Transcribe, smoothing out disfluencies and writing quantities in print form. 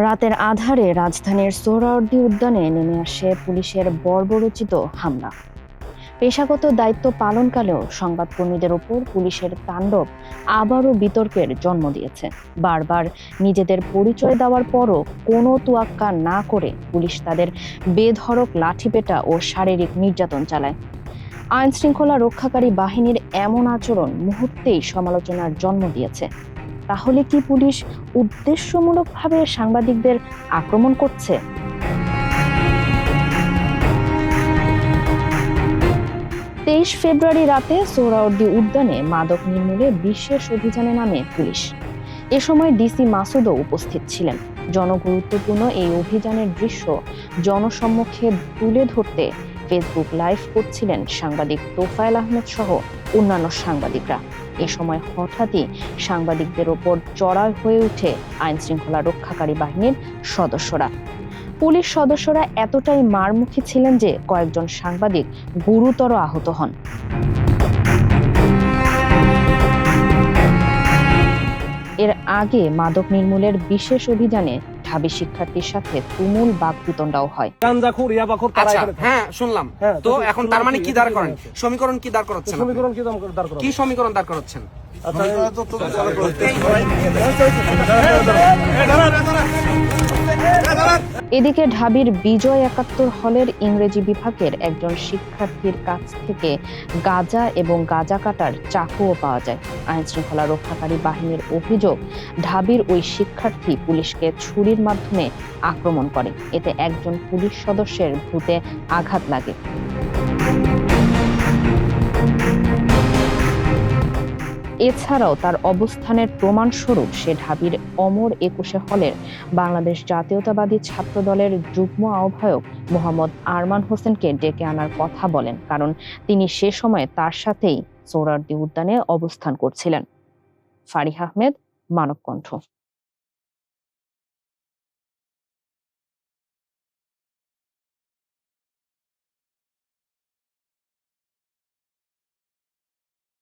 রাতের আঁধারে রাজধানীর সোহরাওয়ার্দী উদ্যানে নেমে আসে পুলিশের বর্বরোচিত হামলা। পেশাগত দায়িত্ব পালনকালেও সংবাদকর্মীদের ওপর পুলিশের তাণ্ডব আবারও বিতর্কের জন্ম দিয়েছে। বারবার নিজেদের পরিচয় দেওয়ার পরও কোনো তোয়াক্কা না করে পুলিশ তাদের বেধড়ক লাঠিপেটা ও শারীরিক নির্যাতন চালায়। আইন শৃঙ্খলা রক্ষাকারী বাহিনীর এমন আচরণ মুহূর্তেই সমালোচনার জন্ম দিয়েছে। তাহলে কি পুলিশ উদ্দেশ্যমূলকভাবে সাংবাদিকদের আক্রমণ করছে? 23 ফেব্রুয়ারি রাতে সোহরাওয়ার্দী উদ্যানে মাদক নির্মূলে বিশেষ অভিযানে নামে পুলিশ। এ সময় ডিসি মাসুদও উপস্থিত ছিলেন। জনগুরুত্বপূর্ণ এই অভিযানের দৃশ্য জনসম্মুখে তুলে ধরতে ফেসবুক লাইভ করছিলেন সাংবাদিক তোফায়েল আহমেদ সহ অন্যান্য সাংবাদিকরা। এ সময় হঠাৎই সাংবাদিকদের ওপর চড়াও হয়ে ওঠে আইন শৃঙ্খলা রক্ষাকারী বাহিনীর সদস্যরা। পুলিশ সদস্যরা এতটাই মারমুখী ছিলেন যে কয়েকজন সাংবাদিক গুরুতর আহত হন। এর আগে মাদক নির্মূলের বিশেষ অভিযানে ঢাবি শিক্ষার্থীর সাথে তুমুল বাকবিতণ্ডাও হয়। হ্যাঁ শুনলাম। তো এখন তার মানে কি দাঁড় করেন? সমীকরণ কি দাঁড় করাচ্ছেন? কি সমীকরণ দাঁড় করাচ্ছেন? এদিকে ঢাবির বিজয় ৭১ হলের ইংরেজি বিভাগের একজন শিক্ষার্থীর কাছ থেকে গাঁজা এবং গাঁজা কাটার চাকুও পাওয়া যায়। আইন শৃঙ্খলা রক্ষাকারী বাহিনীর অভিযোগ, ঢাবির ওই শিক্ষার্থী পুলিশকে ছুরির মাধ্যমে আক্রমণ করে। এতে একজন পুলিশ সদস্যের ভূতে আঘাত লাগে। এছাড়াও তার অবস্থানের প্রমাণস্বরূপ সে ঢাবির অমর ২১ হলের বাংলাদেশ জাতীয়তাবাদী ছাত্র দলের যুগ্ম আহ্বায়ক মোহাম্মদ আরমান হোসেনকে ডেকে আনার কথা বলেন, কারণ তিনি সে সময় তার সাথেই সোহরাওয়ার্দী উদ্যানে অবস্থান করছিলেন। ফারিহ আহমেদ, মানবকণ্ঠ।